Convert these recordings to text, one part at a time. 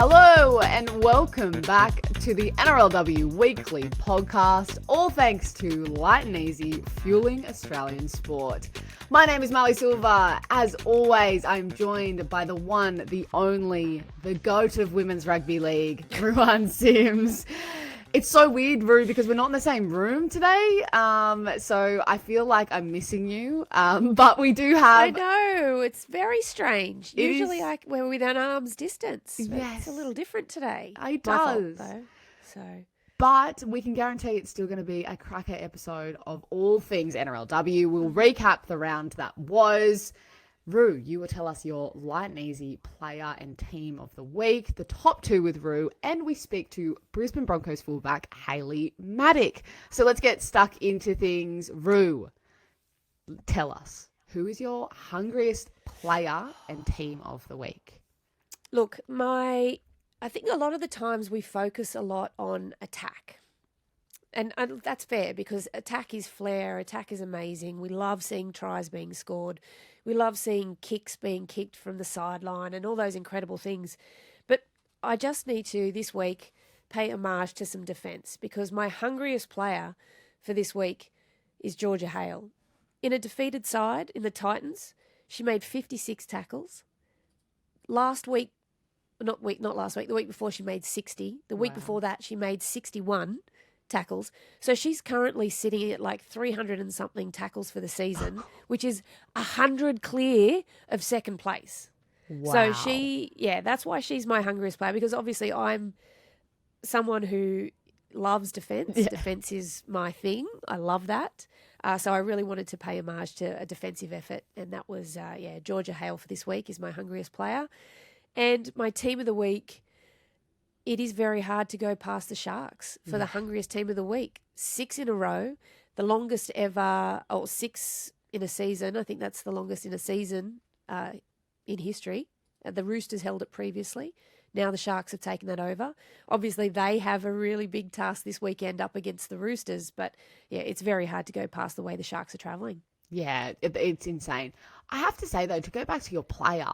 Hello and welcome back to the NRLW Weekly Podcast, all thanks to Light and Easy, fueling Australian sport. My name is Marley Silva. As always, I'm joined by the one, the only, the GOAT of Women's Rugby League, Ruan Sims. It's so weird, Rue, because we're not in the same room today, so I feel like I'm missing you, but we do have... I know, it's very strange. Usually we're within arm's distance. Yes. It's a little different today. It My does. fault, though. So... But we can guarantee it's still going to be a cracker episode of all things NRLW. We'll recap the round that was. Rue, you will tell us your light and easy player and team of the week, the top two with Rue, and we speak to Brisbane Broncos fullback Hayley Maddick. So let's get stuck into things. Rue, tell us, who is your hungriest player and team of the week? Look, I think a lot of the times we focus a lot on attack. And that's fair because attack is flair, attack is amazing. We love seeing tries being scored. We love seeing kicks being kicked from the sideline and all those incredible things. But I just need to, this week, pay homage to some defence because my hungriest player for this week is Georgia Hale. In a defeated side, in the Titans, she made 56 tackles. The week before she made 60. The week before that, she made 61 tackles. So she's currently sitting at like 300 and something tackles for the season, which is 100 clear of second place. Wow. So that's why she's my hungriest player because obviously I'm someone who loves defence. Yeah. Defence is my thing. I love that. So I really wanted to pay homage to a defensive effort. And that was, Georgia Hale for this week is my hungriest player. And my team of the week, it is very hard to go past the Sharks for the hungriest team of the week. 6 in a row, the longest ever, 6 in a season. I think that's the longest in a season in history. The Roosters held it previously. Now the Sharks have taken that over. Obviously, they have a really big task this weekend up against the Roosters, but yeah, it's very hard to go past the way the Sharks are travelling. Yeah, it's insane. I have to say, though, to go back to your player,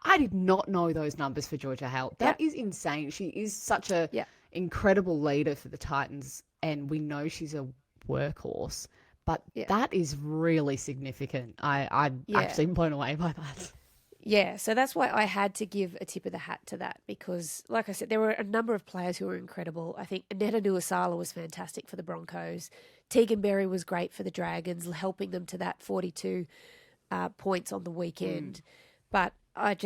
I did not know those numbers for Georgia Hale. That is insane. She is such a incredible leader for the Titans, and we know she's a workhorse, but that is really significant. I'm actually blown away by that. Yeah, so that's why I had to give a tip of the hat to that because, like I said, there were a number of players who were incredible. I think Aneta Nuasala was fantastic for the Broncos. Tegan Berry was great for the Dragons, helping them to that 42 points on the weekend. But I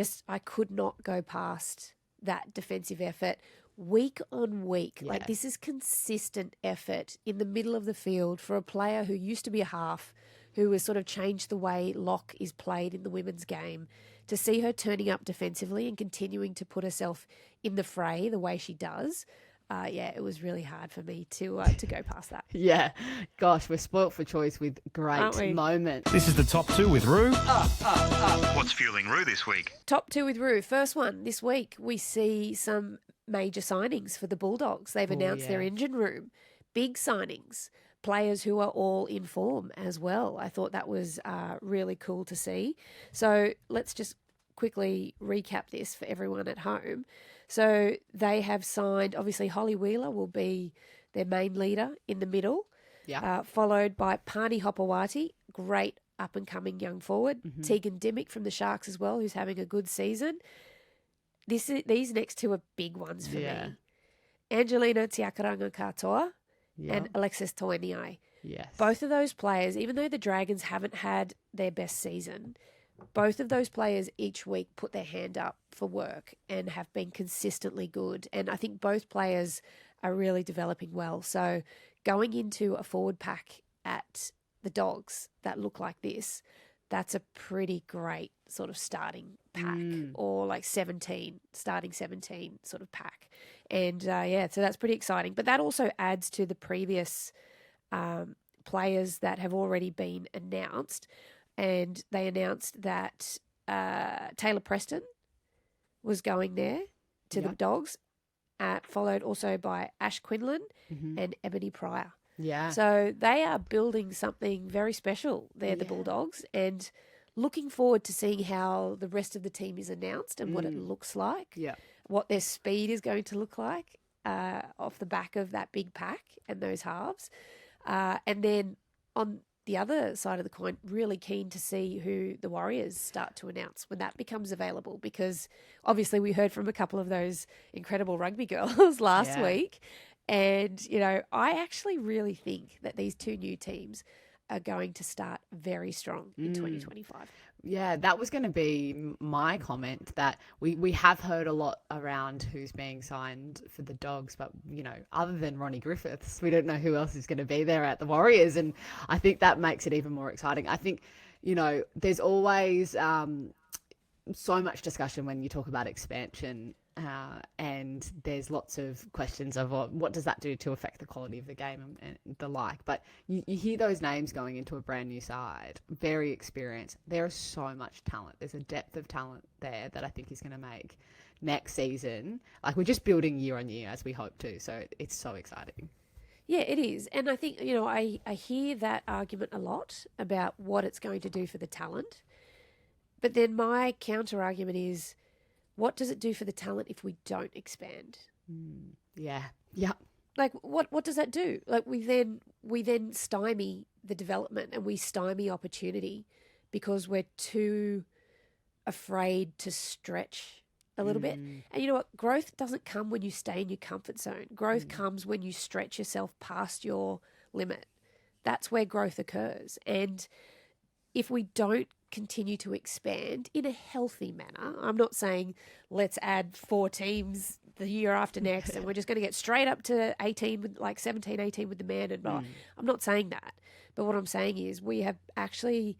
could not go past that defensive effort week on week. Yeah. Like this is consistent effort in the middle of the field for a player who used to be a half, who has sort of changed the way lock is played in the women's game. To see her turning up defensively and continuing to put herself in the fray the way she does, it was really hard for me to go past that. Yeah. Gosh, we're spoilt for choice with great moments. This is the top two with Rue. What's fueling Rue this week? Top two with Rue. First one, this week we see some major signings for the Bulldogs. They've announced their engine room. Big signings. Players who are all in form as well. I thought that was really cool to see. So let's just quickly recap this for everyone at home. So they have signed, obviously Holly Wheeler will be their main leader in the middle, followed by Pani Hopewati, great up-and-coming young forward. Tegan Dimmick from the Sharks as well, who's having a good season. These next two are big ones for me. Angelina Tiakaranga Katoa and Alexis Toeniai. Yes. Both of those players, even though the Dragons haven't had their best season, both of those players each week put their hand up for work and have been consistently good. And I think both players are really developing well. So going into a forward pack at the Dogs that look like this, that's a pretty great sort of starting pack or like starting 17 sort of pack. And so that's pretty exciting. But that also adds to the previous players that have already been announced. And they announced that Taylor Preston was going there to the Dogs, followed also by Ash Quinlan and Ebony Pryor. Yeah. So they are building something very special there, the Bulldogs, and looking forward to seeing how the rest of the team is announced and what it looks like. Yeah. what their speed is going to look like off the back of that big pack and those halves. And then on the other side of the coin, really keen to see who the Warriors start to announce when that becomes available, because obviously we heard from a couple of those incredible rugby girls last week. And, you know, I actually really think that these two new teams are going to start very strong in 2025. Yeah, that was going to be my comment, that we have heard a lot around who's being signed for the Dogs, but, you know, other than Ronnie Griffiths, we don't know who else is going to be there at the Warriors. And I think that makes it even more exciting. I think, you know, there's always so much discussion when you talk about expansion, and there's lots of questions of what does that do to affect the quality of the game and the like. But you hear those names going into a brand new side, very experienced. There is so much talent. There's a depth of talent there that I think is going to make next season, like, we're just building year on year as we hope to. So it's so exciting. Yeah, it is. And I think, you know, I hear that argument a lot about what it's going to do for the talent. But then my counter argument is, what does it do for the talent if we don't expand? Yeah. Like, what does that do? Like, we then stymie the development and we stymie opportunity because we're too afraid to stretch a little bit. And you know what? Growth doesn't come when you stay in your comfort zone. Growth comes when you stretch yourself past your limit. That's where growth occurs. And if we don't continue to expand in a healthy manner, I'm not saying let's add 4 teams the year after next and we're just going to get straight up to 18 with like 17, 18 with the man and blah. I'm not saying that. But what I'm saying is we have actually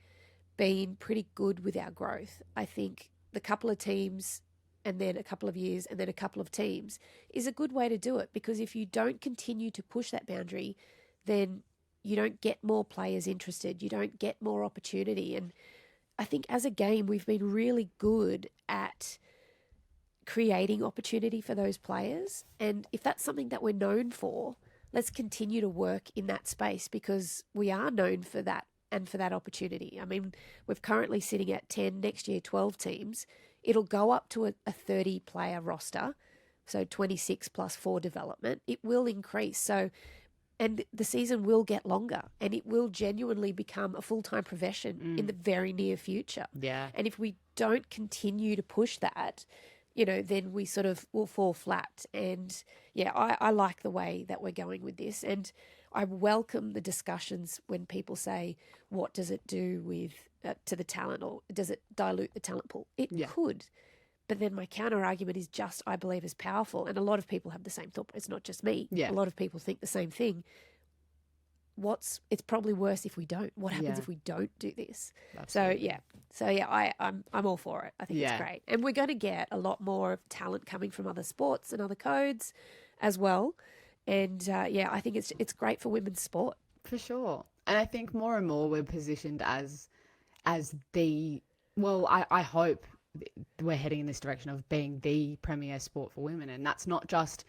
been pretty good with our growth. I think the couple of teams and then a couple of years and then a couple of teams is a good way to do it, because if you don't continue to push that boundary, then you don't get more players interested. You don't get more opportunity. And I think as a game, we've been really good at creating opportunity for those players. And if that's something that we're known for, let's continue to work in that space, because we are known for that and for that opportunity. I mean, we're currently sitting at 10, next year 12 teams. It'll go up to a 30-player roster, so 26 plus 4 development. It will increase. So, and the season will get longer, and it will genuinely become a full-time profession in the very near future. Yeah. And if we don't continue to push that, you know, then we sort of will fall flat. And yeah, I like the way that we're going with this. And I welcome the discussions when people say, what does it do with to the talent, or does it dilute the talent pool? It could. But then my counter argument is just, I believe, as powerful. And a lot of people have the same thought. It's not just me. Yeah. A lot of people think the same thing. It's probably worse if we don't. What happens if we don't do this? Absolutely. So I'm all for it. I think it's great. And we're going to get a lot more of talent coming from other sports and other codes as well. And I think it's great for women's sport. For sure. And I think more and more we're positioned as the, well, I hope we're heading in this direction of being the premier sport for women. And that's not just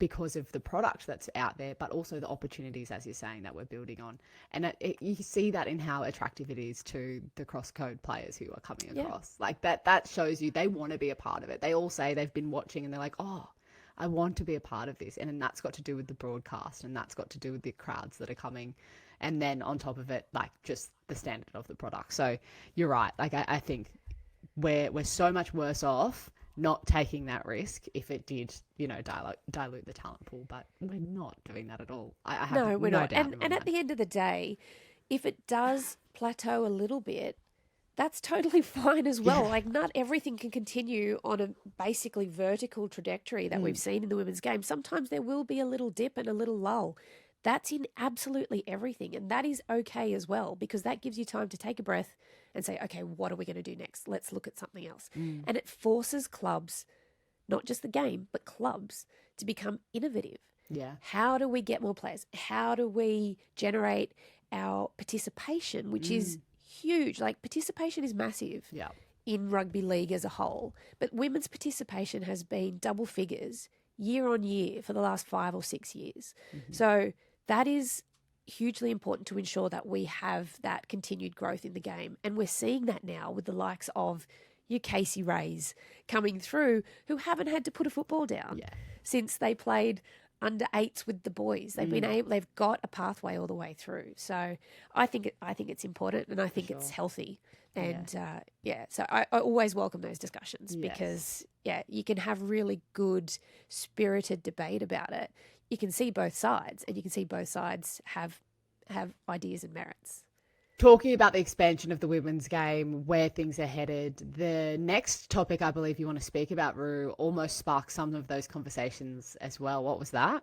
because of the product that's out there, but also the opportunities, as you're saying, that we're building on. And you see that in how attractive it is to the cross-code players who are coming across. Like that shows you they want to be a part of it. They all say they've been watching and they're like, oh, I want to be a part of this. And that's got to do with the broadcast, and that's got to do with the crowds that are coming. And then on top of it, like just the standard of the product. So you're right. Like I think we're so much worse off not taking that risk if it did, you know, dilute the talent pool. But we're not doing that at all. I have we're not. doubt in my And at mind. the end of the day, if it does plateau a little bit, that's totally fine as well. Yeah. Like, not everything can continue on a basically vertical trajectory that we've seen in the women's game. Sometimes there will be a little dip and a little lull. That's in absolutely everything. And that is okay as well, because that gives you time to take a breath and say, okay, what are we going to do next? Let's look at something else. And it forces clubs, not just the game, but clubs, to become innovative. Yeah. How do we get more players? How do we generate our participation, which is huge? Like, participation is massive in rugby league as a whole. But women's participation has been double figures year on year for the last 5 or 6 years. So that is hugely important to ensure that we have that continued growth in the game. And we're seeing that now with the likes of your Casey Rays coming through who haven't had to put a football down since they played under eights with the boys. They've got a pathway all the way through. So I think it's important, and I think it's healthy. And so I always welcome those discussions because you can have really good spirited debate about it. You can see both sides, and you can see both sides have ideas and merits. Talking about the expansion of the women's game, where things are headed, the next topic I believe you want to speak about, Rue, almost sparked some of those conversations as well. What was that?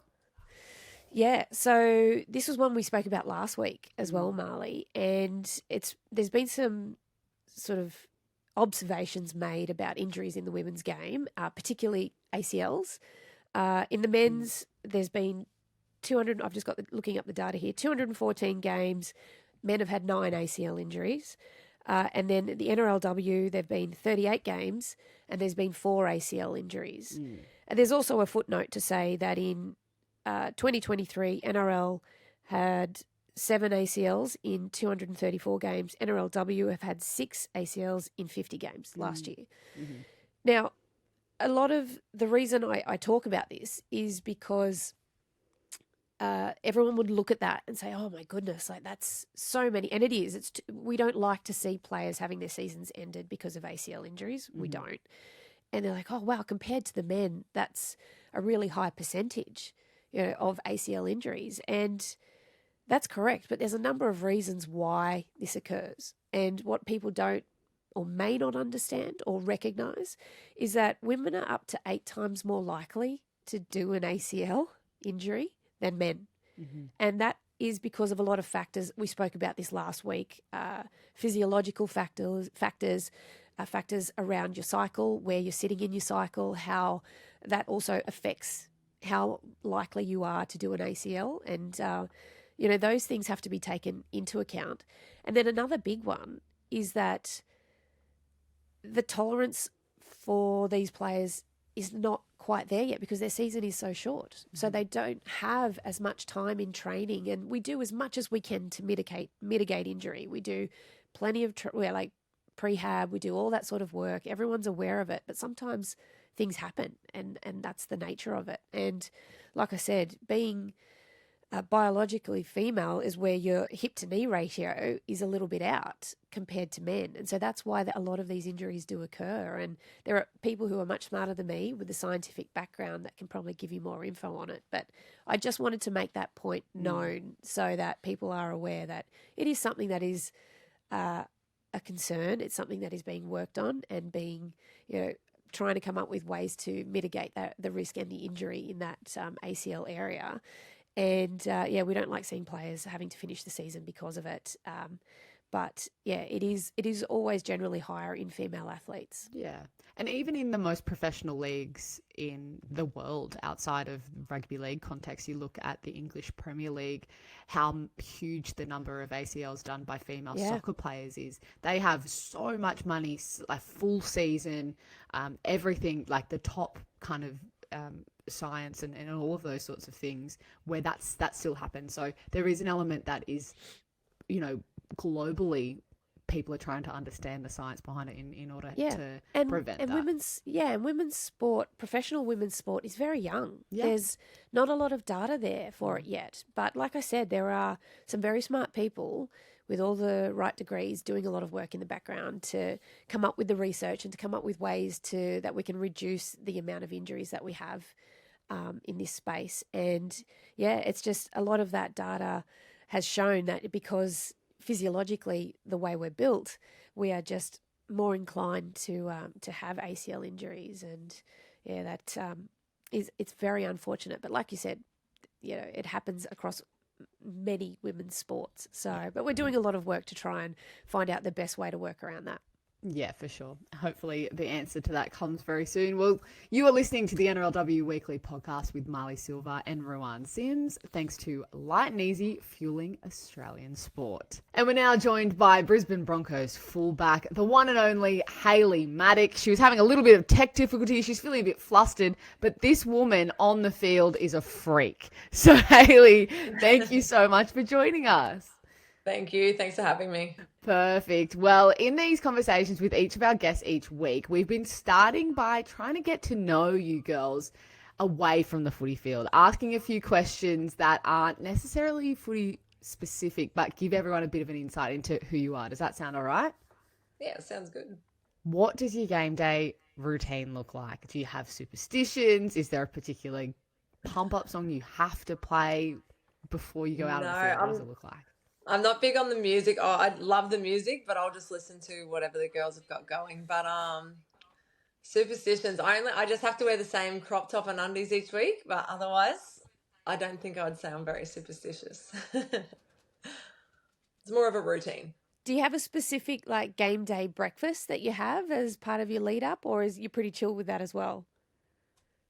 Yeah, so this was one we spoke about last week as well, Marley, and there's been some sort of observations made about injuries in the women's game, particularly ACLs. In the men's, there's been 200. I've just got looking up the data here. 214 games. Men have had 9 ACL injuries. And then the NRLW, there have been 38 games and there's been 4 ACL injuries. And there's also a footnote to say that in 2023, NRL had 7 ACLs in 234 games. NRLW have had 6 ACLs in 50 games last year. Now, a lot of the reason I talk about this is because everyone would look at that and say, oh my goodness, like that's so many. And it is. We don't like to see players having their seasons ended because of ACL injuries. We don't. And they're like, oh, wow, compared to the men, that's a really high percentage, of ACL injuries. And that's correct. But there's a number of reasons why this occurs. And what people don't or may not understand or recognise is that women are up to 8 times more likely to do an ACL injury than men. And that is because of a lot of factors. We spoke about this last week, physiological factors around your cycle, where you're sitting in your cycle, how that also affects how likely you are to do an ACL. And, those things have to be taken into account. And then another big one is that the tolerance for these players is not quite there yet because their season is so short. So they don't have as much time in training, and we do as much as we can to mitigate injury. We do plenty of prehab, we do all that sort of work. Everyone's aware of it, but sometimes things happen, and that's the nature of it. And like I said, being biologically female is where your hip to knee ratio is a little bit out compared to men. And so that's why a lot of these injuries do occur. And there are people who are much smarter than me with a scientific background that can probably give you more info on it. But I just wanted to make that point known so that people are aware that it is something that is a concern. It's something that is being worked on and being, trying to come up with ways to mitigate the risk and the injury in that ACL area. And, we don't like seeing players having to finish the season because of it. But, it is always generally higher in female athletes. Yeah. And even in the most professional leagues in the world outside of rugby league context, you look at the English Premier League, how huge the number of ACLs done by female soccer players is. They have so much money, like full season, everything, like the top kind of science and all of those sorts of things where that still happens. So there is an element that is, globally people are trying to understand the science behind it in order to prevent that. Women's sport, professional women's sport is very young. Yeah. There's not a lot of data there for it yet. But like I said, there are some very smart people with all the right degrees doing a lot of work in the background to come up with the research and to come up with ways that we can reduce the amount of injuries that we have in this space. And it's just a lot of that data has shown that because physiologically the way we're built, we are just more inclined to have ACL injuries, and it's very unfortunate. But like you said, it happens across many women's sports. So, but we're doing a lot of work to try and find out the best way to work around that. Yeah, for sure. Hopefully the answer to that comes very soon. Well, you are listening to the NRLW Weekly Podcast with Marley Silva and Ruan Sims, thanks to Light and Easy, fueling Australian sport. And we're now joined by Brisbane Broncos fullback, the one and only Hayley Maddick. She was having a little bit of tech difficulty. She's feeling a bit flustered, but this woman on the field is a freak. So Hayley, thank you so much for joining us. Thank you. Thanks for having me. Perfect. Well, in these conversations with each of our guests each week, we've been starting by trying to get to know you girls away from the footy field, asking a few questions that aren't necessarily footy specific, but give everyone a bit of an insight into who you are. Does that sound all right? Yeah, sounds good. What does your game day routine look like? Do you have superstitions? Is there a particular pump up song you have to play before you go out No, on the field? What does it look like? I'm not big on the music. Oh, I love the music, but I'll just listen to whatever the girls have got going. But superstitions. I just have to wear the same crop top and undies each week, but otherwise I don't think I'd say I'm very superstitious. It's more of a routine. Do you have a specific like game day breakfast that you have as part of your lead up, or is you pretty chill with that as well?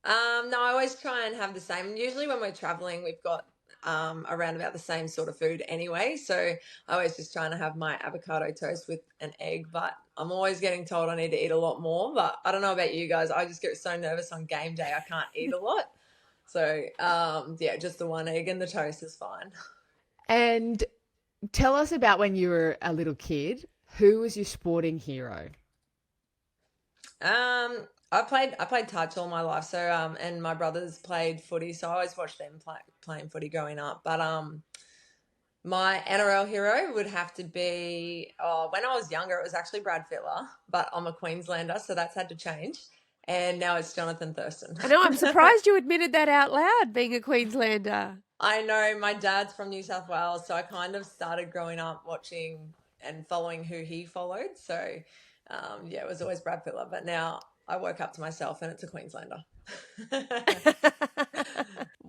No, I always try and have the same. Usually when we're traveling, we've got around about the same sort of food anyway. So I always just trying to have my avocado toast with an egg, but I'm always getting told I need to eat a lot more. But I don't know about you guys. I just get so nervous on game day. I can't eat a lot. So yeah, just the one egg and the toast is fine. And tell us about when you were a little kid. Who was your sporting hero? I played touch all my life. So and my brothers played footy, so I always watched them playing footy growing up. But my NRL hero would have to be, when I was younger, it was actually Brad Fittler, but I'm a Queenslander, so that's had to change. And now it's Jonathan Thurston. I know, I'm surprised you admitted that out loud, being a Queenslander. I know my dad's from New South Wales, so I kind of started growing up watching and following who he followed. So, yeah, it was always Brad Fittler, but now I woke up to myself and it's a Queenslander.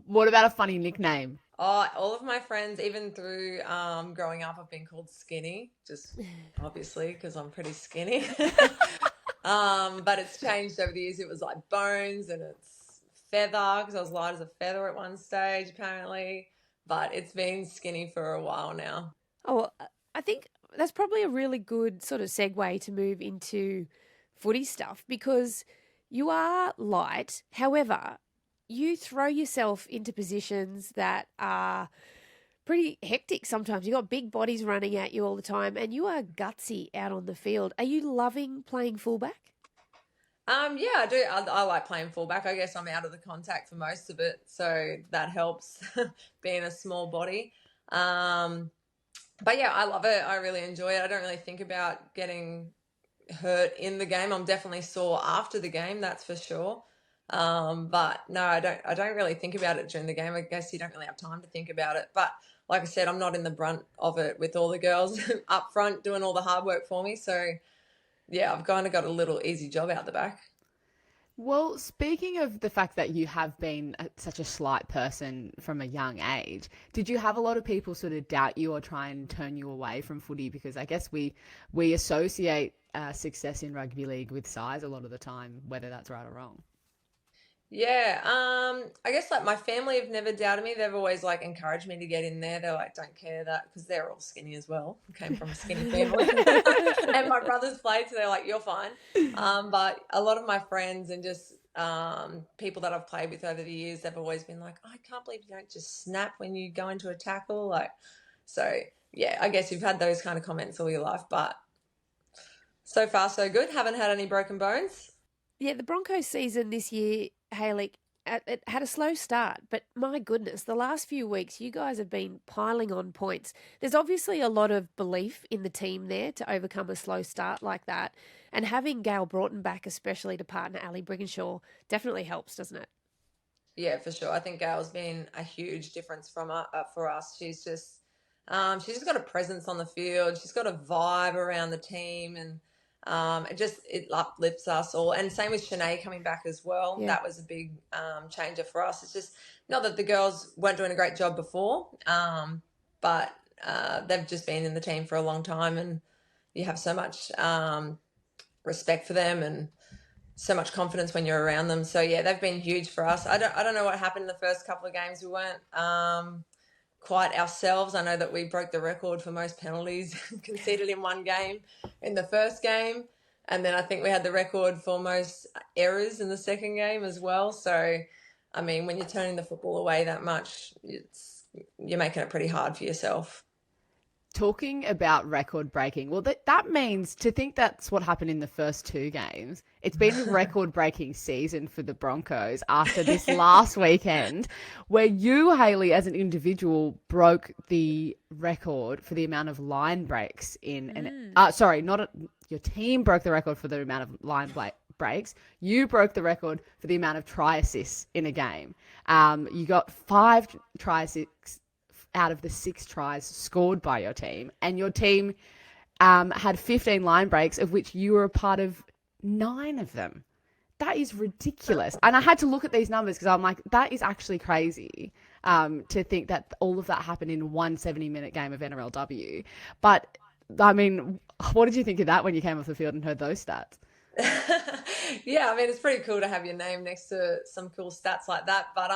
What about a funny nickname? Oh, all of my friends, even through growing up, have been called Skinny, just obviously because I'm pretty skinny. But it's changed over the years. It was like Bones and it's Feather because I was light as a feather at one stage, apparently. But it's been Skinny for a while now. Oh, I think that's probably a really good sort of segue to move into footy stuff because you are light. However, you throw yourself into positions that are pretty hectic sometimes. You've got big bodies running at you all the time and you are gutsy out on the field. Are you loving playing fullback? Yeah, I do. I like playing fullback. I guess I'm out of the contact for most of it, so that helps being a small body. But yeah, I love it. I really enjoy it. I don't really think about getting hurt in the game. I'm definitely sore after the game, that's for sure. But no, I don't really think about it during the game. I guess you don't really have time to think about it. But like I said, I'm not in the brunt of it with all the girls up front doing all the hard work for me. So yeah, I've kind of got a little easy job out the back. Well, speaking of the fact that you have been such a slight person from a young age, did you have a lot of people sort of doubt you or try and turn you away from footy? Because I guess we associate success in rugby league with size a lot of the time, whether that's right or wrong. Yeah, I guess like my family have never doubted me. They've always like encouraged me to get in there. They're like, don't care that because they're all skinny as well. I came from a skinny family, and my brothers played, so they're like, you're fine. But a lot of my friends and just people that I've played with over the years, they've always been like, I can't believe you don't just snap when you go into a tackle. Like, so yeah, I guess you've had those kind of comments all your life, but so far so good. Haven't had any broken bones. Yeah, the Broncos season this year, Hayley, it had a slow start, but my goodness, the last few weeks, you guys have been piling on points. There's obviously a lot of belief in the team there to overcome a slow start like that. And having Gail Broughton back, especially to partner Ali Brigginshaw, definitely helps, doesn't it? Yeah, for sure. I think Gail's been a huge difference for us. She's just got a presence on the field. She's got a vibe around the team, and it uplifts us all. And same with Shanae coming back as well. Yeah. That was a big changer for us. It's just not that the girls weren't doing a great job before, but they've just been in the team for a long time, and you have so much respect for them and so much confidence when you're around them. So yeah, they've been huge for us. I don't know what happened in the first couple of games. We weren't quite ourselves. I know that we broke the record for most penalties conceded in one game in the first game, and then I think we had the record for most errors in the second game as well. So I mean, when you're turning the football away that much, you're making it pretty hard for yourself. talking about record breaking, well, that means to think that's what happened in the first 2 games. It's been a record breaking season for the Broncos after this last weekend, where you, Hayley, as an individual, broke the record for the amount of line breaks in your team broke the record for the amount of line breaks. You broke the record for the amount of try assists in a game. You got 5 try assists out of the 6 tries scored by your team, and your team had 15 line breaks, of which you were a part of 9 of them. That is ridiculous. And I had to look at these numbers because I'm like, that is actually crazy to think that all of that happened in one 70-minute game of NRLW. But, I mean, what did you think of that when you came off the field and heard those stats? Yeah, I mean, it's pretty cool to have your name next to some cool stats like that. But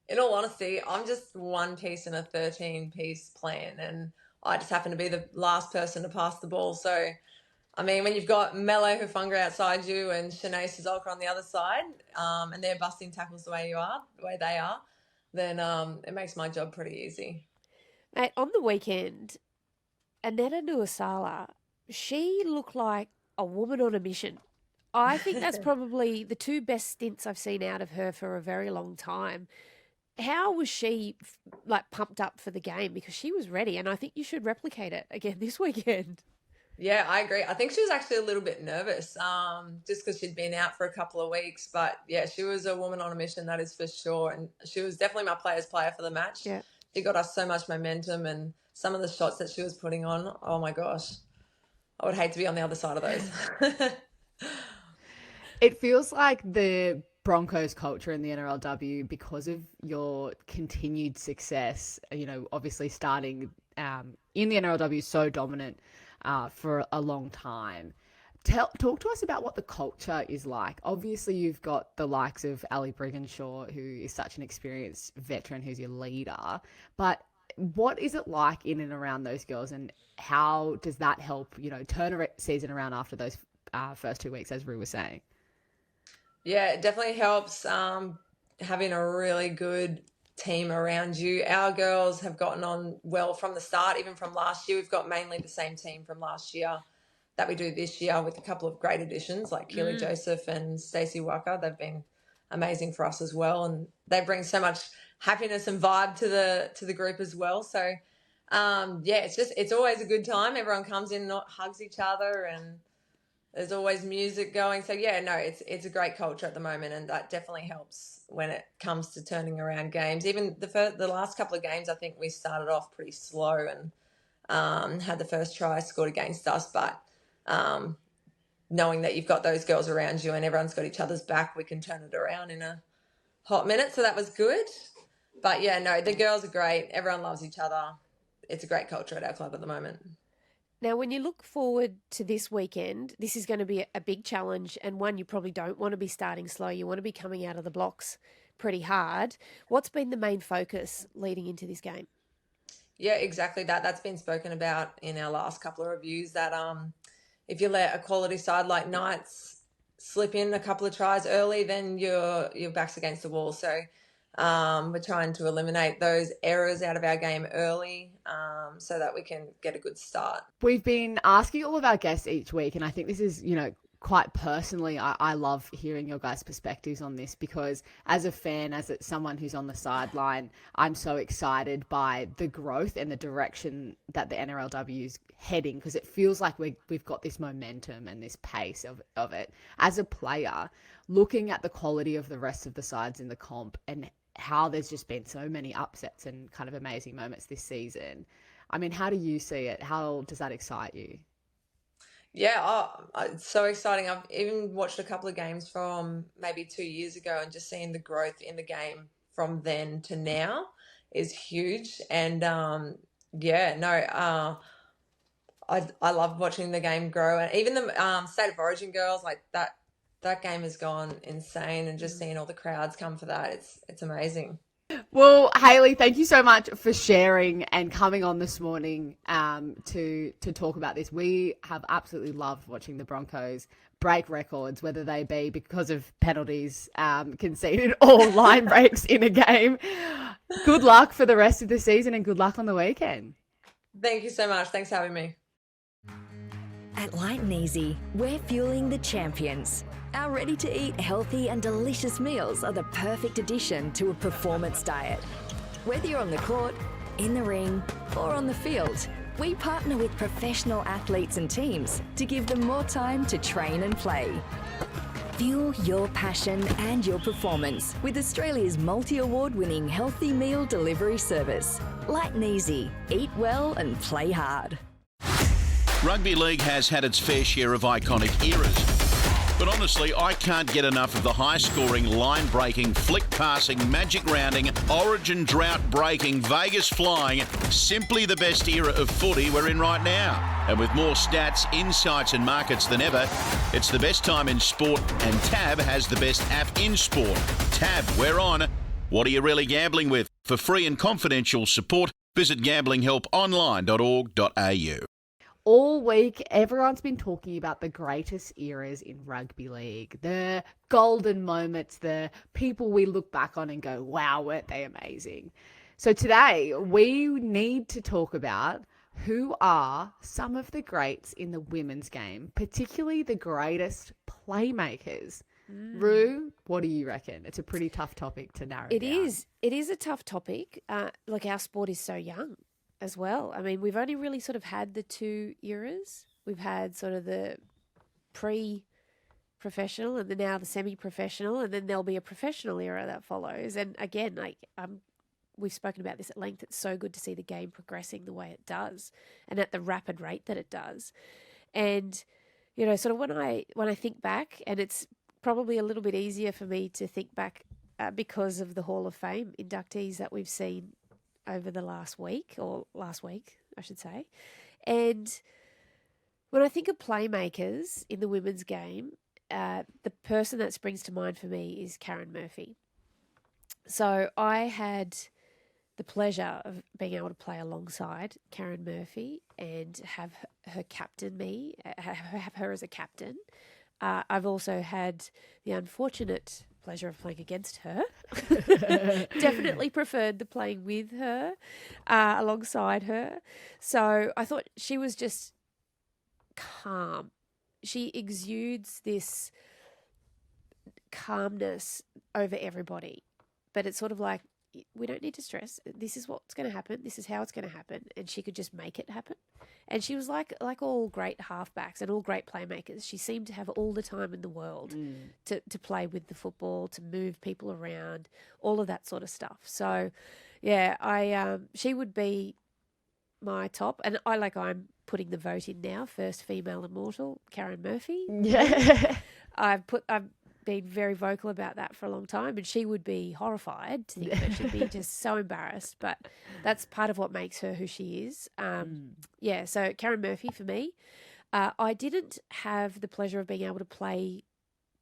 in all honesty, I'm just one piece in a 13-piece plan, and I just happen to be the last person to pass the ball. So, I mean, when you've got Mello Hufanga outside you and Shanae Suzolka on the other side, and they're busting tackles the way they are, then it makes my job pretty easy. Mate, on the weekend, Aneta Nuasala, she looked like a woman on a mission. I think that's probably the 2 best stints I've seen out of her for a very long time. How was she pumped up for the game? Because she was ready, and I think you should replicate it again this weekend. Yeah, I agree. I think she was actually a little bit nervous, just because she'd been out for a couple of weeks. But yeah, she was a woman on a mission, that is for sure. And she was definitely my player for the match. Yeah. She got us so much momentum, and some of the shots that she was putting on, oh my gosh, I would hate to be on the other side of those. It feels like the Broncos culture in the NRLW, because of your continued success, obviously starting in the NRLW so dominant for a long time. Talk to us about what the culture is like. Obviously, you've got the likes of Ali Brigginshaw, who is such an experienced veteran, who's your leader. But what is it like in and around those girls, and how does that help, turn a season around after those first 2 weeks, as Rue was saying? Yeah, it definitely helps having a really good team around you. Our girls have gotten on well from the start, even from last year. We've got mainly the same team from last year that we do this year, with a couple of great additions like Keely Joseph and Stacey Walker. They've been amazing for us as well, and they bring so much happiness and vibe to the group as well. So yeah, it's always a good time. Everyone comes in, hugs each other, and there's always music going. So yeah, no, it's a great culture at the moment, and that definitely helps when it comes to turning around games. Even the last couple of games, I think we started off pretty slow and had the first try scored against us, but knowing that you've got those girls around you and everyone's got each other's back, we can turn it around in a hot minute. So that was good. But yeah, no, the girls are great. Everyone loves each other. It's a great culture at our club at the moment. Now, when you look forward to this weekend, this is going to be a big challenge, and one you probably don't want to be starting slow. You want to be coming out of the blocks pretty hard. What's been the main focus leading into this game? Yeah, exactly that. That's been spoken about in our last couple of reviews, that if you let a quality side like Knights slip in a couple of tries early, then your back's against the wall. So we're trying to eliminate those errors out of our game early so that we can get a good start. We've been asking all of our guests each week, and I think this is, quite personally, I love hearing your guys' perspectives on this, because as a fan, as someone who's on the sideline, I'm so excited by the growth and the direction that the NRLW is heading, because it feels like we've got this momentum and this pace of it. As a player, looking at the quality of the rest of the sides in the comp and how there's just been so many upsets and kind of amazing moments this season. I mean, how do you see it? How does that excite you? Yeah, it's so exciting. I've even watched a couple of games from maybe 2 years ago, and just seeing the growth in the game from then to now is huge. And I love watching the game grow. And even the State of Origin girls, like that game has gone insane, and just seeing all the crowds come for that, it's amazing. Well, Hayley, thank you so much for sharing and coming on this morning to talk about this. We have absolutely loved watching the Broncos break records, whether they be because of penalties conceded or line breaks in a game. Good luck for the rest of the season, and good luck on the weekend. Thank you so much. Thanks for having me. At Light and Easy, we're fueling the champions. Our ready-to-eat healthy and delicious meals are the perfect addition to a performance diet. Whether you're on the court, in the ring, or on the field, we partner with professional athletes and teams to give them more time to train and play. Fuel your passion and your performance with Australia's multi-award-winning healthy meal delivery service. Light and Easy. Eat well and play hard. Rugby league has had its fair share of iconic eras. But honestly, I can't get enough of the high-scoring, line-breaking, flick-passing, magic rounding, origin drought-breaking, Vegas-flying, simply the best era of footy we're in right now. And with more stats, insights and markets than ever, it's the best time in sport, and Tab has the best app in sport. Tab, we're on. What are you really gambling with? For free and confidential support, visit gamblinghelponline.org.au. All week, everyone's been talking about the greatest eras in rugby league, the golden moments, the people we look back on and go, wow, weren't they amazing? So today, we need to talk about who are some of the greats in the women's game, particularly the greatest playmakers. Rue, what do you reckon? It's a pretty tough topic to narrow down. It is. It is a tough topic. Like, our sport is so young as well. I mean, we've only really sort of had the two eras. We've had sort of the pre-professional and then now the semi-professional, and then there'll be a professional era that follows. And again, we've spoken about this at length. It's so good to see the game progressing the way it does and at the rapid rate that it does. And, you know, sort of when I think back, and it's probably a little bit easier for me to think back because of the Hall of Fame inductees that we've seen over the last week, I should say. And when I think of playmakers in the women's game, the person that springs to mind for me is Karen Murphy. So I had the pleasure of being able to play alongside Karen Murphy and have her captain me, have her as a captain. I've also had the unfortunate pleasure of playing against her. Definitely preferred the playing with her, alongside her. So I thought she was just calm. She exudes this calmness over everybody. But it's sort of like, we don't need to stress. This is what's going to happen. This is how it's going to happen. And she could just make it happen. And she was like all great halfbacks and all great playmakers. She seemed to have all the time in the world to play with the football, to move people around, all of that sort of stuff. So, yeah, she would be my top. And I'm putting the vote in now. First female immortal, Karen Murphy. Yeah. I've been very vocal about that for a long time, and she would be horrified to think that she'd be just so embarrassed, but that's part of what makes her who she is. So Karen Murphy for me. I didn't have the pleasure of being able to play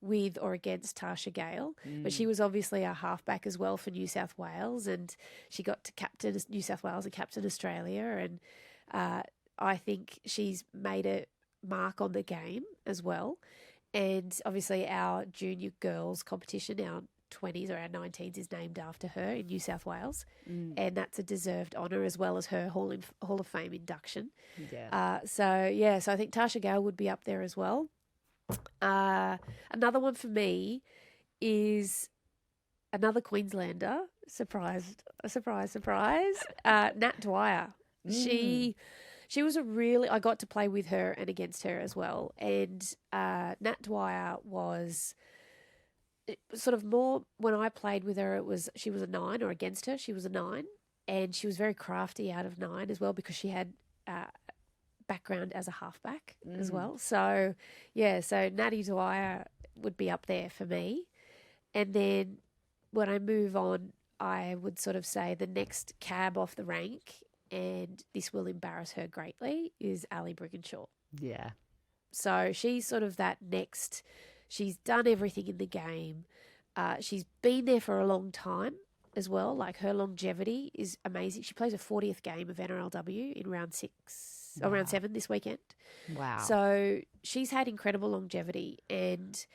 with or against Tasha Gale, but she was obviously a halfback as well for New South Wales, and she got to captain New South Wales and captain Australia, and I think she's made a mark on the game as well. And obviously our junior girls competition, our 20s or our 19s, is named after her in New South Wales. And that's a deserved honour, as well as her Hall of Fame induction. Yeah. So I think Tasha Gale would be up there as well. Another one for me is another Queenslander. Surprise, Nat Dwyer. She was I got to play with her and against her as well. And Nat Dwyer was sort of more, when I played with her, she was a 9, or against her, she was a 9. And she was very crafty out of 9 as well, because she had background as a halfback as well. So, so Natty Dwyer would be up there for me. And then when I move on, I would sort of say the next cab off the rank, and this will embarrass her greatly, is Ali Brigginshaw. Yeah. So she's sort of that next, she's done everything in the game. She's been there for a long time as well. Like, her longevity is amazing. She plays her 40th game of NRLW in round 7 this weekend. Wow. So she's had incredible longevity, and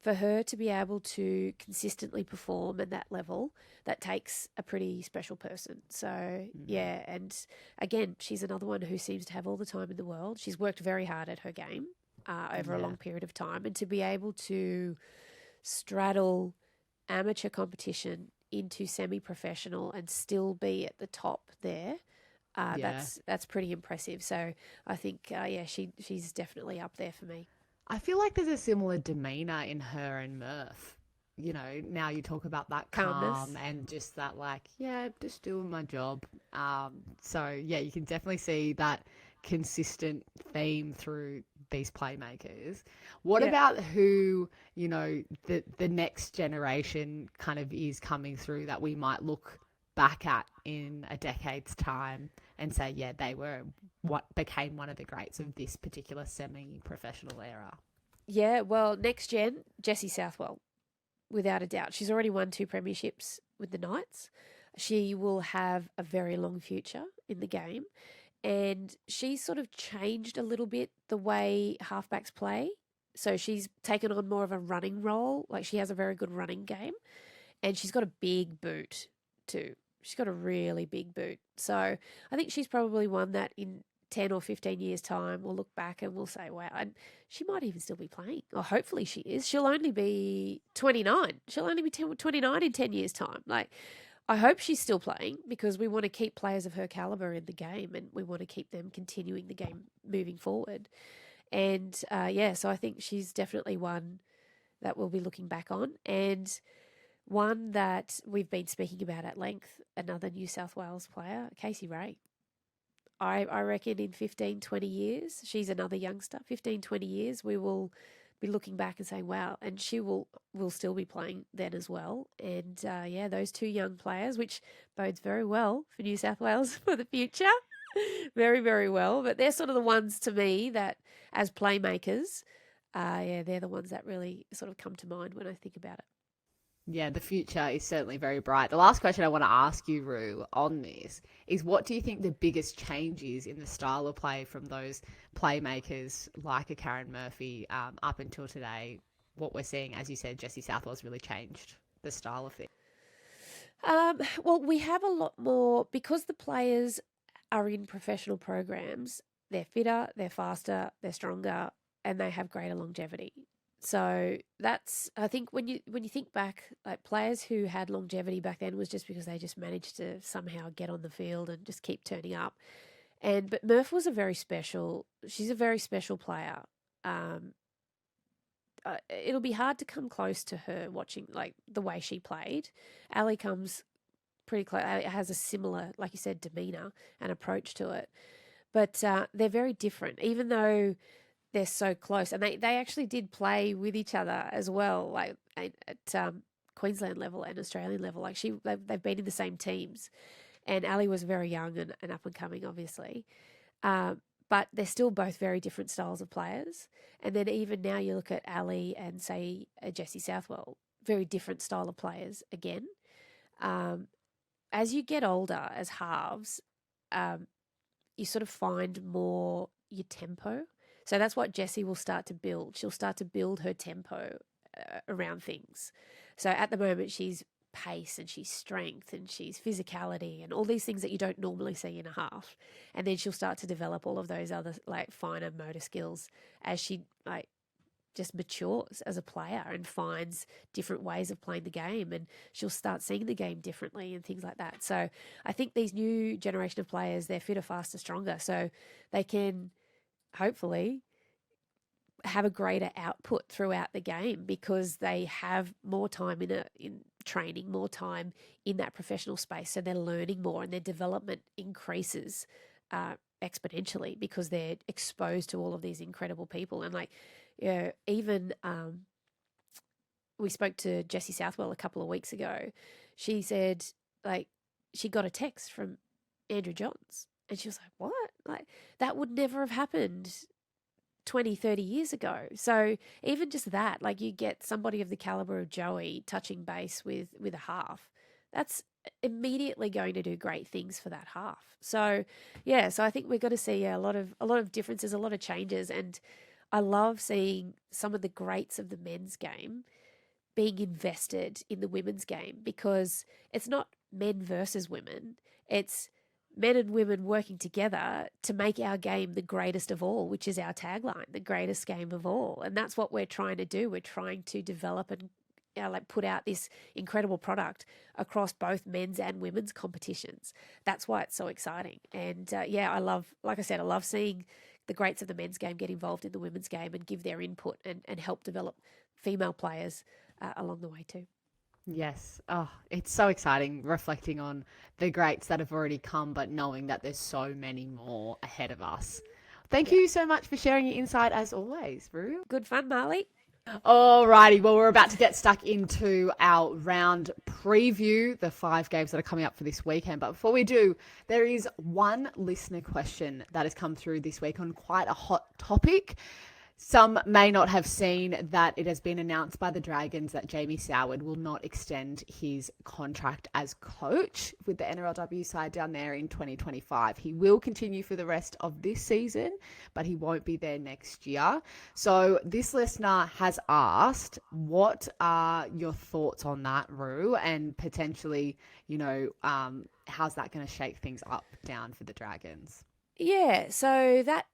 for her to be able to consistently perform at that level, that takes a pretty special person. So, yeah, and again, she's another one who seems to have all the time in the world. She's worked very hard at her game over a long period of time, and to be able to straddle amateur competition into semi-professional and still be at the top there, that's pretty impressive. So I think, she's definitely up there for me. I feel like there's a similar demeanor in her and Murph. You know, now you talk about that Calmness. calm and just that, like, yeah, just doing my job. So, yeah, you can definitely see that consistent theme through these playmakers. What about who, you know, the next generation kind of is coming through that we might look back at in a decade's time and say, yeah, they were what became one of the greats of this particular semi-professional era? Yeah, well, next gen, Jessie Southwell, without a doubt. She's already won 2 premierships with the Knights. She will have a very long future in the game. And she's sort of changed a little bit the way halfbacks play. So she's taken on more of a running role. Like, she has a very good running game. And she's got a big boot too. She's got a really big boot. So I think she's probably one that in 10 or 15 years' time we'll look back and we'll say, wow, and she might even still be playing. Or hopefully she is. She'll only be 29. She'll only be 29 in 10 years' time. Like, I hope she's still playing because we want to keep players of her caliber in the game and we want to keep them continuing the game moving forward. And, so I think she's definitely one that we'll be looking back on. And one that we've been speaking about at length, another New South Wales player, Casey Ray. I reckon in 15, 20 years, she's another youngster, 15, 20 years, we will be looking back and saying, wow, and she will still be playing then as well. And, those 2 young players, which bodes very well for New South Wales for the future, very, very well. But they're sort of the ones to me that, as playmakers, they're the ones that really sort of come to mind when I think about it. Yeah, the future is certainly very bright. The last question I want to ask you, Rue, on this is, what do you think the biggest change is in the style of play from those playmakers like a Karen Murphy up until today? What we're seeing, as you said, Jessie Southwell's really changed the style of things. Well, we have a lot more because the players are in professional programs. They're fitter, they're faster, they're stronger, and they have greater longevity. So that's, I think when you think back, like, players who had longevity back then was just because they just managed to somehow get on the field and just keep turning up. But Murph was she's a very special player. It'll be hard to come close to her watching, like, the way she played. Ali comes pretty close, has a similar, like you said, demeanor and approach to it. But they're very different, even though they're so close, and they actually did play with each other as well, like at Queensland level and Australian level. Like, they've been in the same teams, and Ali was very young and up and coming, obviously. But they're still both very different styles of players. And then even now you look at Ali and, say, Jessie Southwell, very different style of players again. As you get older as halves, you sort of find more your tempo. So that's what Jessie will start to build. She'll start to build her tempo around things. So at the moment, she's pace and she's strength and she's physicality and all these things that you don't normally see in a half. And then she'll start to develop all of those other, like, finer motor skills as she, like, just matures as a player and finds different ways of playing the game, and she'll start seeing the game differently and things like that. So I think these new generation of players, they're fitter, faster, stronger. So they can hopefully have a greater output throughout the game because they have more time in training, more time in that professional space. So they're learning more and their development increases exponentially because they're exposed to all of these incredible people. And, like, even we spoke to Jessie Southwell a couple of weeks ago. She said, like, she got a text from Andrew Johns. And she was like, what? Like, that would never have happened 20, 30 years ago. So even just that, like, you get somebody of the caliber of Joey touching base with a half, that's immediately going to do great things for that half. So, yeah, so I think we're going to see a lot of differences, a lot of changes. And I love seeing some of the greats of the men's game being invested in the women's game, because it's not men versus women. It's men and women working together to make our game the greatest of all, which is our tagline, the greatest game of all. And that's what we're trying to do. We're trying to develop and put out this incredible product across both men's and women's competitions. That's why it's so exciting. And I love seeing the greats of the men's game get involved in the women's game and give their input and help develop female players along the way too. Yes. Oh, it's so exciting reflecting on the greats that have already come, but knowing that there's so many more ahead of us. Thank you so much for sharing your insight as always, Rue. Good fun, Marley. Alrighty, well, we're about to get stuck into our round preview, the 5 games that are coming up for this weekend. But before we do, there is one listener question that has come through this week on quite a hot topic. Some may not have seen that it has been announced by the Dragons that Jamie Soward will not extend his contract as coach with the NRLW side down there in 2025. He will continue for the rest of this season, but he won't be there next year. So this listener has asked, what are your thoughts on that, Rue? And potentially, how's that going to shake things up down for the Dragons? Yeah, so that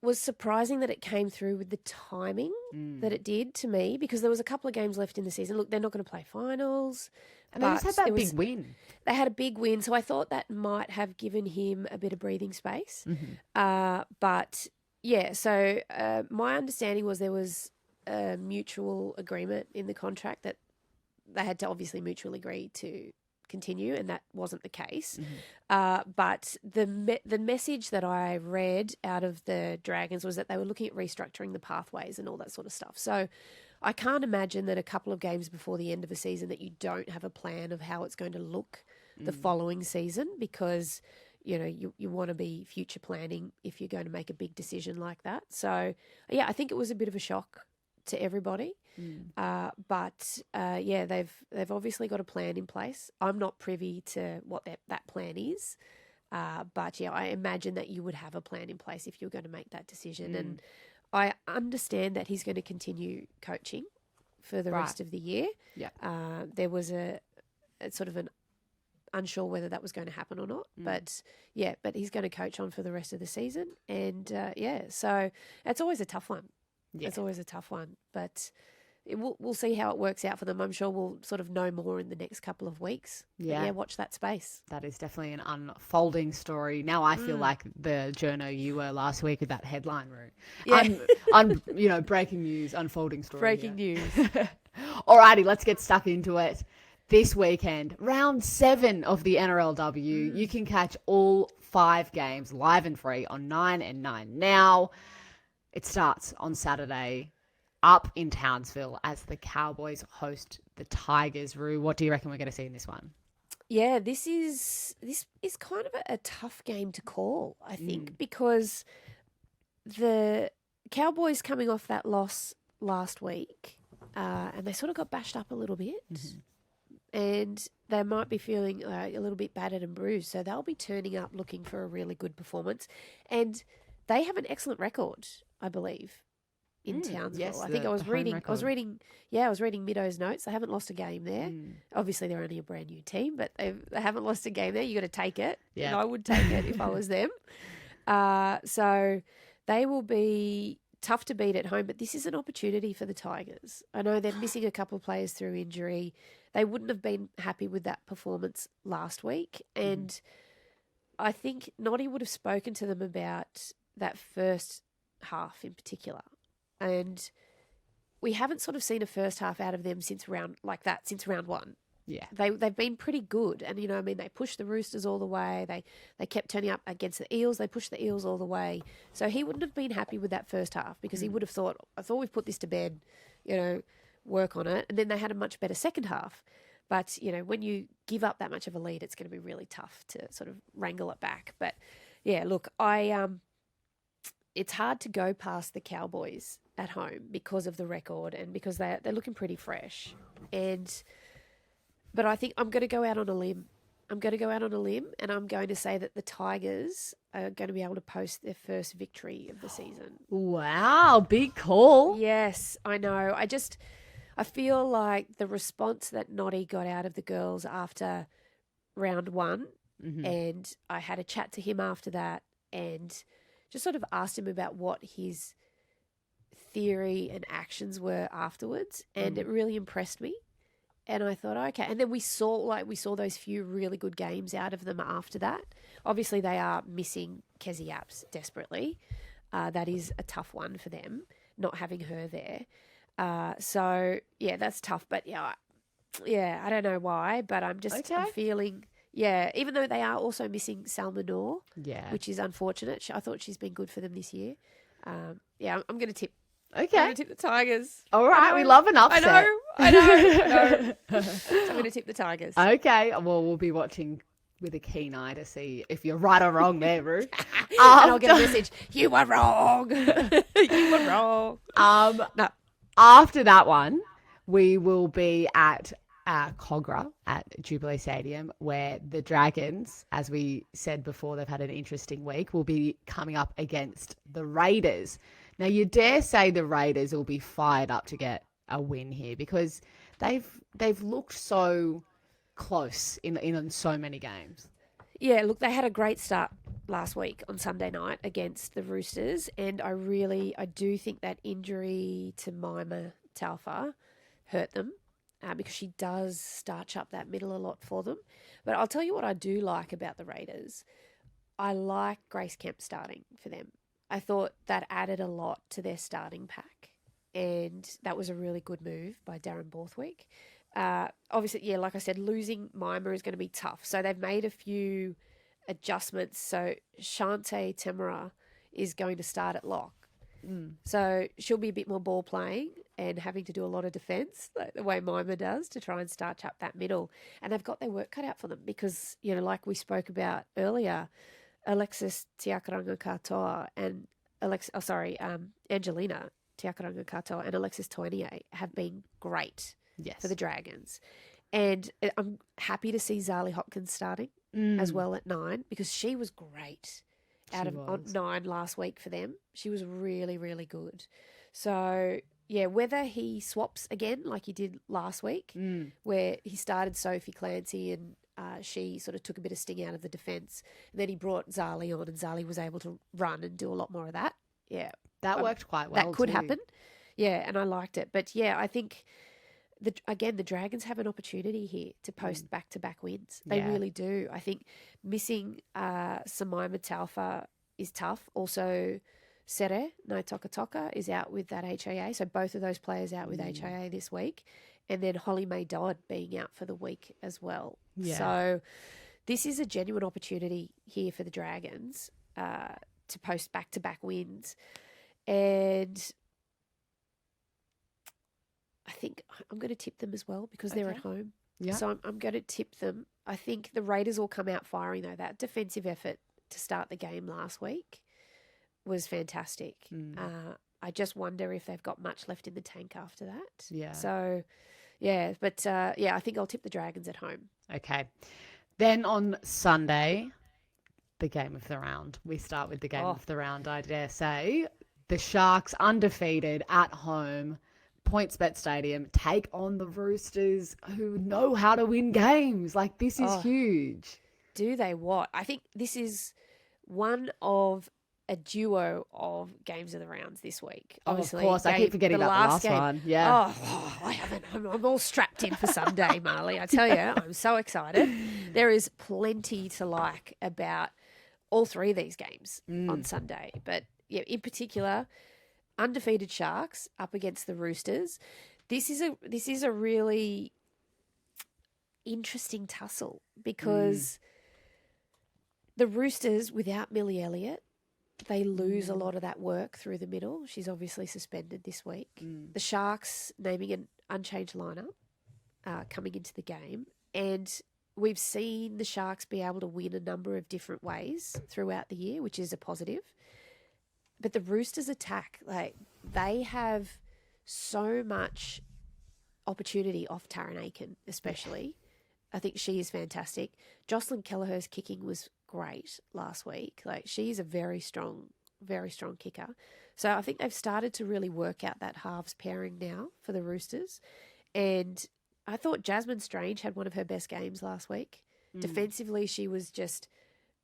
was surprising that it came through with the timing that it did to me, because there was a couple of games left in the season. Look, they're not going to play finals. And they just had that big win. They had a big win, so I thought that might have given him a bit of breathing space. My understanding was there was a mutual agreement in the contract that they had to obviously mutually agree to continue, and that wasn't the case. But the message that I read out of the Dragons was that they were looking at restructuring the pathways and all that sort of stuff. So I can't imagine that a couple of games before the end of a season that you don't have a plan of how it's going to look the following season, because you want to be future planning if you're going to make a big decision like that. So yeah, I think it was a bit of a shock to everybody. They've obviously got a plan in place. I'm not privy to what that plan is. I imagine that you would have a plan in place if you're going to make that decision. And I understand that he's going to continue coaching for the rest of the year. Yeah. There was a sort of an unsure whether that was going to happen or not. But he's going to coach on for the rest of the season. And so it's always a tough one. Yeah. It's always a tough one, but we'll see how it works out for them. I'm sure we'll sort of know more in the next couple of weeks. Yeah, watch that space. That is definitely an unfolding story. Now I feel like the journo you were last week with that headline, Rue. Yeah. Breaking news, unfolding story. Breaking news. Alrighty, let's get stuck into it. This weekend, round 7 of the NRLW. You can catch all 5 games live and free on 9 and 9 now. It starts on Saturday up in Townsville as the Cowboys host the Tigers. Rue, what do you reckon we're going to see in this one? Yeah, this is kind of a tough game to call, I think, because the Cowboys coming off that loss last week, and they sort of got bashed up a little bit, and they might be feeling a little bit battered and bruised, so they'll be turning up looking for a really good performance, and they have an excellent record, I believe, in Townsville. Yes, I think I was reading Middo's notes. They haven't lost a game there. Obviously, they're only a brand new team, but they haven't lost a game there. You got to take it. Yeah. And I would take it if I was them. So they will be tough to beat at home, but this is an opportunity for the Tigers. I know they're missing a couple of players through injury. They wouldn't have been happy with that performance last week, and I think Noddy would have spoken to them about that first half in particular. And we haven't sort of seen a first half out of them since round 1. Yeah. They've been pretty good. And, they pushed the Roosters all the way. They kept turning up against the Eels. They pushed the Eels all the way. So he wouldn't have been happy with that first half, because he would have thought, I thought we've put this to bed, work on it. And then they had a much better second half. But, when you give up that much of a lead, it's going to be really tough to sort of wrangle it back. But, yeah, look, it's hard to go past the Cowboys at home because of the record and because they're looking pretty fresh. But I think I'm going to go out on a limb I'm going to go out on a limb and I'm going to say that the Tigers are going to be able to post their first victory of the season. Wow, big call. Yes, I know. I feel like the response that Noddy got out of the girls after round one, and I had a chat to him after that and just sort of asked him about what his theory and actions were afterwards, and it really impressed me. And I thought, okay. And then we saw those few really good games out of them after that. Obviously, they are missing Kezzy Apps desperately. That is a tough one for them, not having her there. So, yeah, that's tough. But, I don't know why, but I'm feeling, even though they are also missing Salma Noor, which is unfortunate. I thought she's been good for them this year. I'm going to tip. Okay. I'm going to tip the Tigers. All right. We love an upset. I know. So I'm going to tip the Tigers. Okay. Well, we'll be watching with a keen eye to see if you're right or wrong there, Roo. And I'll get a message. You were wrong. You were wrong. No. After that one, we will be at Cogra at Jubilee Stadium, where the Dragons, as we said before, they've had an interesting week, will be coming up against the Raiders. Now, you dare say the Raiders will be fired up to get a win here because they've looked so close in so many games. Yeah, look, they had a great start last week on Sunday night against the Roosters, and I do think that injury to Mima Taufa hurt them because she does starch up that middle a lot for them. But I'll tell you what I do like about the Raiders. I like Grace Kemp starting for them. I thought that added a lot to their starting pack, and that was a really good move by Darren Borthwick. Obviously, like I said, losing Mima is going to be tough. So they've made a few adjustments. So Shante Temura is going to start at lock. So she'll be a bit more ball playing and having to do a lot of defence, like the way Mima does, to try and starch up that middle. And they've got their work cut out for them because, like we spoke about earlier, Alexis Tiakaranga Katoa and Angelina Tiakaranga Katoa and Alexis Toinier have been great for the Dragons. And I'm happy to see Zali Hopkins starting as well at 9 because she was great on 9 last week for them. She was really, really good. So, whether he swaps again like he did last week where he started Sophie Clancy and she sort of took a bit of sting out of the defence. And then he brought Zali on and Zali was able to run and do a lot more of that. Yeah. That worked quite well. That could happen. Yeah, and I liked it. But, I think, the Dragons have an opportunity here to post back-to-back wins. They really do. I think missing Samaima Taufa is tough. Also, Sere Naitoka is out with that HIA. So both of those players out with HIA this week. And then Holly May Dodd being out for the week as well. Yeah. So this is a genuine opportunity here for the Dragons to post back-to-back wins. And I think I'm going to tip them as well because they're at home. Yeah. So I'm going to tip them. I think the Raiders will come out firing, though. That defensive effort to start the game last week was fantastic. I just wonder if they've got much left in the tank after that. Yeah. So, I think I'll tip the Dragons at home. Okay. Then on Sunday, the game of the round. We start with the game of the round, I dare say. The Sharks, undefeated at home, PointsBet Stadium, take on the Roosters who know how to win games. Like, this is huge. Do they what? I think this is one of a duo of games of the rounds this week. Obviously, of course, I keep forgetting about the last game. one. Yeah. I haven't. I'm all strapped in for Sunday, Marley. I tell you, I'm so excited. There is plenty to like about all three of these games on Sunday. But in particular, undefeated Sharks up against the Roosters. This is a really interesting tussle because the Roosters, without Millie Elliott, they lose a lot of that work through the middle. She's obviously suspended this week. The Sharks naming an unchanged lineup coming into the game. And we've seen the Sharks be able to win a number of different ways throughout the year, which is a positive. But the Roosters attack, they have so much opportunity off Taran Aiken, especially. I think she is fantastic. Jocelyn Kelleher's kicking was great last week. Like, she is a very strong kicker. So I think they've started to really work out that halves pairing now for the Roosters. And I thought Jasmine Strange had one of her best games last week. Defensively, she was just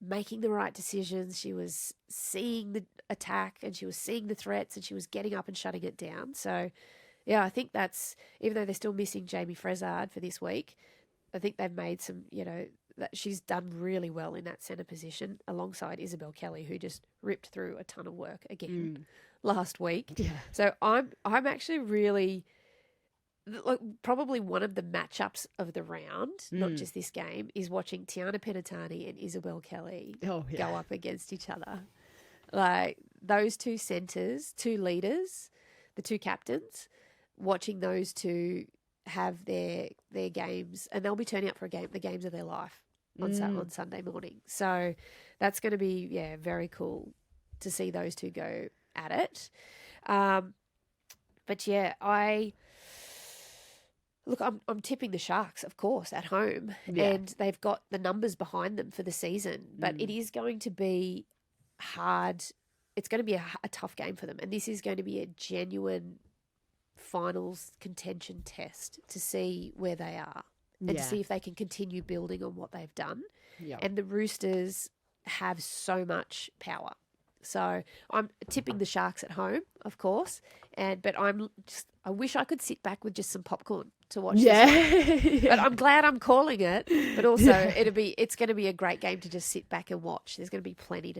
making the right decisions. She was seeing the attack and she was seeing the threats and she was getting up and shutting it down. So, yeah, I think that's, even though they're still missing Jamie Frezard for this week, I think they've made some, that she's done really well in that centre position alongside Isabel Kelly, who just ripped through a ton of work again last week. Yeah. So I'm actually really, like, probably one of the matchups of the round, not just this game, is watching Tiana Penatani and Isabel Kelly go up against each other. Like, those two centres, two leaders, the two captains, watching those two have their games, and they'll be turning up for the games of their life on Sunday morning. So that's going to be, very cool to see those two go at it. But yeah, I'm tipping the Sharks, of course, at home, and they've got the numbers behind them for the season. But it is going to be hard. It's going to be a tough game for them, and this is going to be a genuine finals contention test to see where they are and to see if they can continue building on what they've done. And the Roosters have so much power. So I'm tipping the Sharks at home, of course, but I wish I could sit back with just some popcorn to watch this. But I'm glad I'm calling it. But also it's going to be a great game to just sit back and watch. There's going to be plenty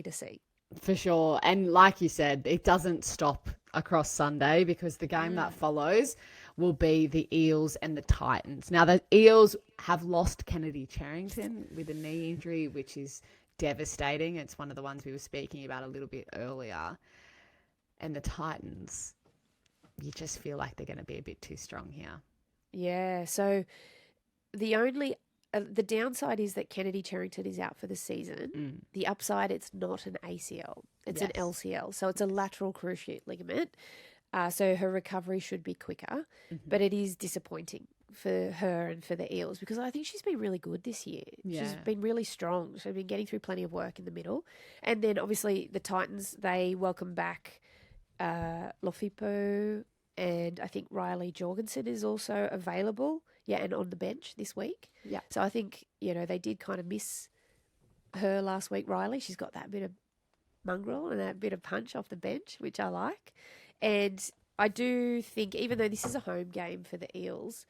to see. For sure. And like you said, it doesn't stop across Sunday, because the game that follows will be the Eels and the Titans. Now, the Eels have lost Kennedy Charrington with a knee injury, which is devastating. It's one of the ones we were speaking about a little bit earlier. And the Titans, you just feel like they're going to be a bit too strong here. Yeah. So the downside is that Kennedy Charrington is out for the season. The upside, it's not an ACL. It's an LCL. So it's a lateral cruciate ligament. So her recovery should be quicker. But it is disappointing for her and for the Eels, because I think she's been really good this year. She's been really strong. She's been getting through plenty of work in the middle. And then obviously the Titans, they welcome back Lofipo, and I think Riley Jorgensen is also available. And on the bench this week. So I think, they did kind of miss her last week, Riley. She's got that bit of mongrel and that bit of punch off the bench, which I like. And I do think, even though this is a home game for the Eels,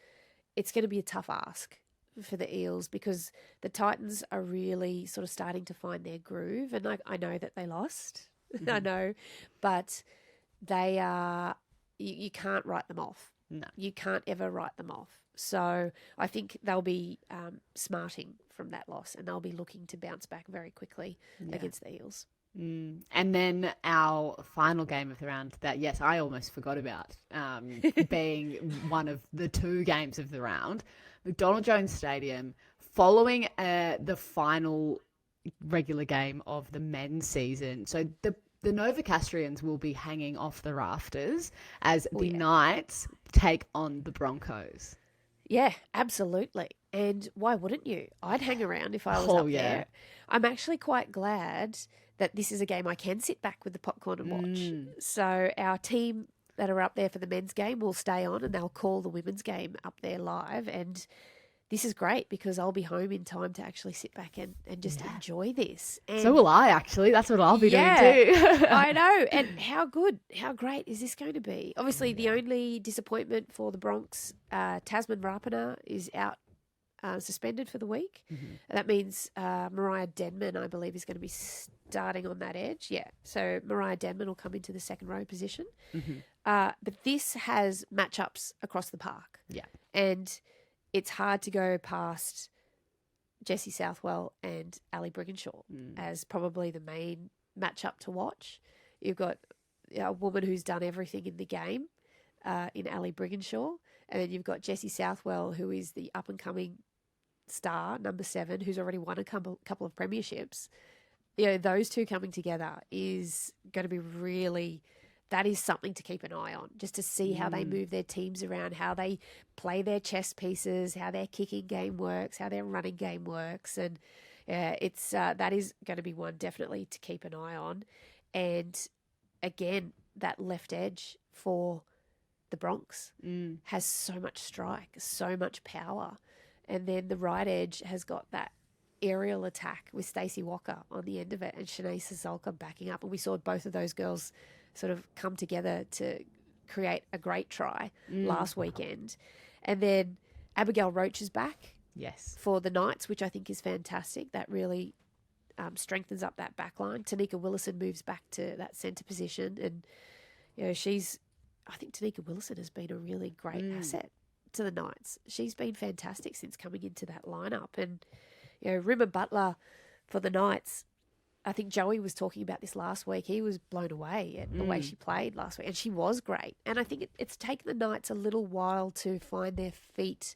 it's going to be a tough ask for the Eels, because the Titans are really sort of starting to find their groove. And I know that they lost. I know. But they are, you can't write them off. No. You can't ever write them off. So I think they'll be smarting from that loss, and they'll be looking to bounce back very quickly against the Eels. And then our final game of the round that, I almost forgot about being one of the two games of the round, McDonald Jones Stadium, following the final regular game of the men's season. So the Novocastrians will be hanging off the rafters as the Knights take on the Broncos. Yeah, absolutely. And why wouldn't you? I'd hang around if I was up there. I'm actually quite glad that this is a game I can sit back with the popcorn and watch. So our team that are up there for the men's game will stay on, and they'll call the women's game up there live. And this is great, because I'll be home in time to actually sit back and just enjoy this. And so will I, actually. That's what I'll be doing too. I know. And how great is this going to be? Obviously, the only disappointment for the Bronx, Tasman Rapana is out, suspended for the week. That means Mariah Denman, I believe, is going to be starting on that edge. Yeah. So Mariah Denman will come into the second row position. But this has matchups across the park. Yeah. And it's hard to go past Jessie Southwell and Ali Brigginshaw as probably the main matchup to watch. You've got a woman who's done everything in the game in Ali Brigginshaw, and then you've got Jessie Southwell, who is the up-and-coming star, number 7, who's already won a couple of premierships. Those two coming together is going to be really that is something to keep an eye on, just to see how they move their teams around, how they play their chess pieces, how their kicking game works, how their running game works. And that is going to be one definitely to keep an eye on. And again, that left edge for the Bronx has so much strike, so much power. And then the right edge has got that aerial attack with Stacey Walker on the end of it and Shanae Sazolka backing up. And we saw both of those girls sort of come together to create a great try last weekend. And then Abigail Roach is back for the Knights, which I think is fantastic. That really strengthens up that back line. Tanika Willison moves back to that centre position. And, I think Tanika Willison has been a really great asset to the Knights. She's been fantastic since coming into that lineup. And, Rimmer Butler for the Knights, I think Joey was talking about this last week. He was blown away at the way she played last week, and she was great. And I think it's taken the Knights a little while to find their feet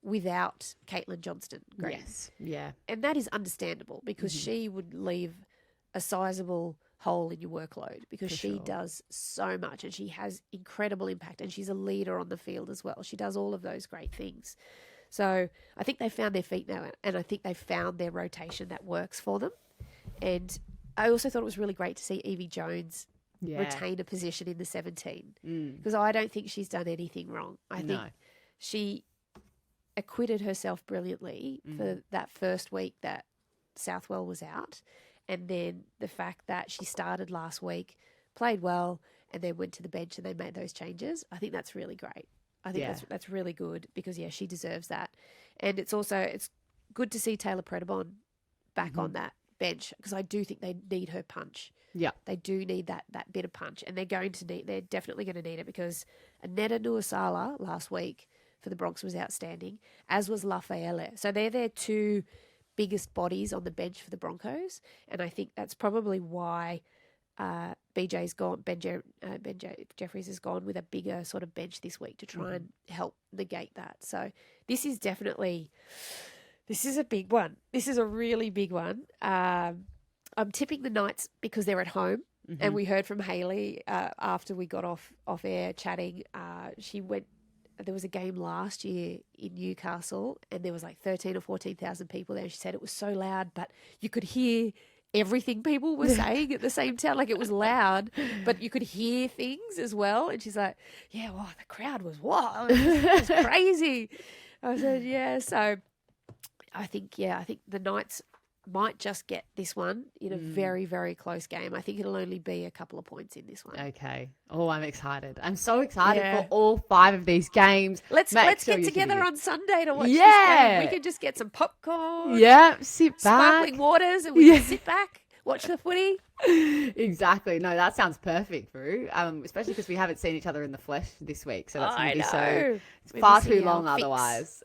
without Caitlin Johnston-Green. Yes, yeah. And that is understandable because she would leave a sizable hole in your workload because she does so much and she has incredible impact and she's a leader on the field as well. She does all of those great things. So I think they found their feet now and I think they found their rotation that works for them. And I also thought it was really great to see Evie Jones retain a position in the 17 because I don't think she's done anything wrong. I think she acquitted herself brilliantly for that first week that Southwell was out. And then the fact that she started last week, played well, and then went to the bench and they made those changes, I think that's really great. I think that's really good because, she deserves that. And it's good to see Taylor Predabon back on that bench because I do think they need her punch. Yeah. They do need that bit of punch and they're definitely going to need it because Aneta Nuasala last week for the Bronx was outstanding, as was Lafayette. So they're their two biggest bodies on the bench for the Broncos, and I think that's probably why BJ's gone. Ben Jeffries has gone with a bigger sort of bench this week to try and help negate that. So this is a big one. This is a really big one. I'm tipping the Knights because they're at home, and we heard from Hayley after we got off air chatting. There was a game last year in Newcastle and there was like 13 or 14,000 people there. And she said it was so loud, but you could hear everything people were saying at the same time. Like it was loud, but you could hear things as well. And she's like, the crowd was what? It was crazy. I said, yeah. So I think the Knights might just get this one in a very, very close game. I think it'll only be a couple of points in this one. Okay. Oh, I'm excited. I'm so excited for all 5 of these games. Let's get together on Sunday to watch this game. We can just get some popcorn. Yeah, sit back. Sparkling waters and we can sit back, watch the footy. Exactly. No, that sounds perfect, Roo. Especially because we haven't seen each other in the flesh this week. So that's going to be far too long otherwise.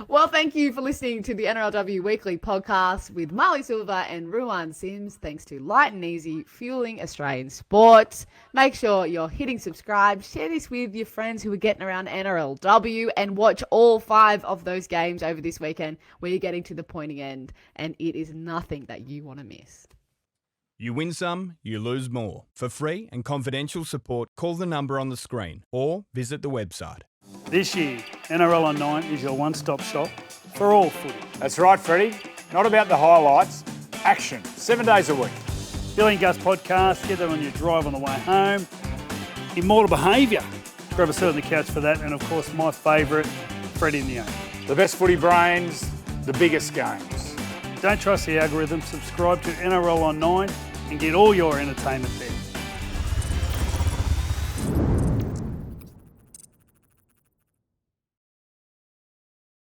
Well, thank you for listening to the NRLW Weekly Podcast with Marley Silva and Ruan Sims. Thanks to Light and Easy, fueling Australian sport. Make sure you're hitting subscribe. Share this with your friends who are getting around NRLW and watch all 5 of those games over this weekend where you're getting to the pointy end and it is nothing that you want to miss. You win some, you lose more. For free and confidential support, call the number on the screen or visit the website. This year, NRL on 9 is your one-stop shop for all footy. That's right, Freddie. Not about the highlights, action, 7 days a week. Billy and Gus podcast, get that on your drive on the way home. Immortal Behaviour, grab a seat on the couch for that. And of course, my favourite, Freddie in the 8. The best footy brains, the biggest games. Don't trust the algorithm, subscribe to NRL on 9 and get all your entertainment there.